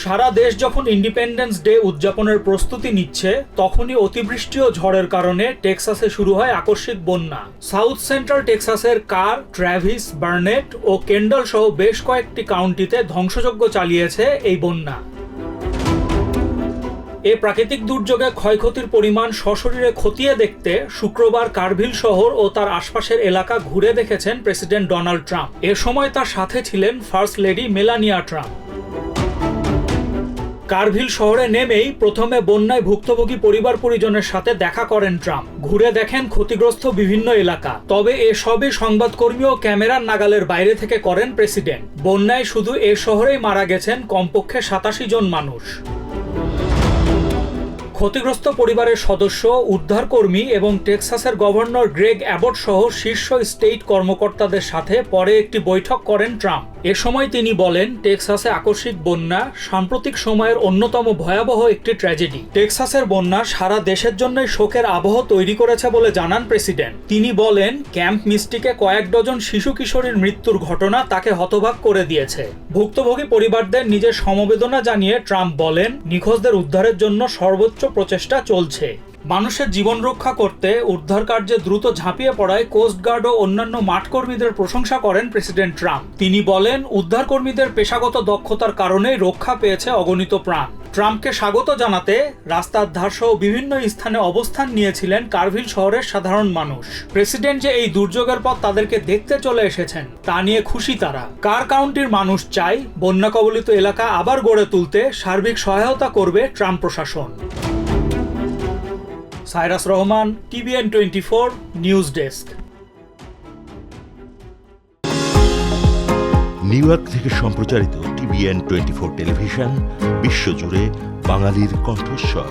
সারা দেশ যখন independence day উদযাপনের প্রস্তুতি নিচ্ছে, তখনই অতিবৃষ্টি ও ঝড়ের কারণে টেক্সাসে শুরু হয় আকস্মিক বন্যা। সাউথ সেন্ট্রাল টেক্সাসের কার, ট্র্যাভিস, বার্নেট ও কেন্ডাল সহ বেশ কয়েকটি কাউন্টিতে ধ্বংসযজ্ঞ চালিয়েছে এই বন্যা। এ প্রাকৃতিক দুর্যোগে ক্ষয়ক্ষতির পরিমাণ সশরীরে খতিয়ে দেখতে শুক্রবার কারভিল শহর ও তার আশপাশের এলাকা ঘুরে দেখেছেন প্রেসিডেন্ট ডোনাল্ড ট্রাম্প। এ সময় তার সাথে ছিলেন ফার্স্ট লেডি মেলানিয়া ট্রাম্প। কারভিল শহরে নেমেই প্রথমে বন্যায় ভুক্তভোগী পরিবার পরিজনের সাথে দেখা করেন ট্রাম্প। ঘুরে দেখেন ক্ষতিগ্রস্ত বিভিন্ন এলাকা। তবে এসবই সংবাদকর্মী ও ক্যামেরার নাগালের বাইরে থেকে করেন প্রেসিডেন্ট। বন্যায় শুধু এ শহরেই মারা গেছেন কমপক্ষে ৮৭ জন মানুষ। ক্ষতিগ্রস্ত পরিবারের সদস্য, উদ্ধারকর্মী এবং টেক্সাসের গভর্নর গ্রেগ অ্যাবট সহ শীর্ষ স্টেট কর্মকর্তাদের সাথে পরে একটি বৈঠক করেন ট্রাম্প। এ সময় তিনি বলেন, টেক্সাসে আকস্মিক বন্যা সাম্প্রতিক সময়ের অন্যতম ভয়াবহ একটি ট্র্যাজেডি। টেক্সাসের বন্যা সারা দেশের জন্যই শোকের আবহ তৈরি করেছে বলে জানান প্রেসিডেন্ট। তিনি বলেন, ক্যাম্প মিস্টিকে কয়েক ডজন শিশু কিশোরীর মৃত্যুর ঘটনা তাকে হতবাক করে দিয়েছে। ভুক্তভোগী পরিবারদের নিজের সমবেদনা জানিয়ে ট্রাম্প বলেন, নিখোঁজদের উদ্ধারের জন্য সর্বোচ্চ প্রচেষ্টা চলছে। মানুষের জীবন রক্ষা করতে উদ্ধার কার্যে দ্রুত ঝাঁপিয়ে পড়ায় কোস্টগার্ড ও অন্যান্য মাঠকর্মীদের প্রশংসা করেন প্রেসিডেন্ট ট্রাম্প। তিনি বলেন, উদ্ধারকর্মীদের পেশাগত দক্ষতার কারণেই রক্ষা পেয়েছে অগণিত প্রাণ। ট্রাম্পকে স্বাগত জানাতে রাস্তার ধার সহ বিভিন্ন স্থানে অবস্থান নিয়েছিলেন কারভিল শহরের সাধারণ মানুষ। প্রেসিডেন্ট যে এই দুর্যোগের পর তাদেরকে দেখতে চলে এসেছেন তা নিয়ে খুশি তারা। কার কাউন্টির মানুষ চায় বন্যা কবলিত এলাকা আবার গড়ে তুলতে সার্বিক সহায়তা করবে ট্রাম্প প্রশাসন। Cyrus Rahman, TVN24 news desk. New York থেকে সম্প্রচারিত TVN24 টেলিভিশন বিশ্বজুড়ে বাঙালির কণ্ঠস্বর।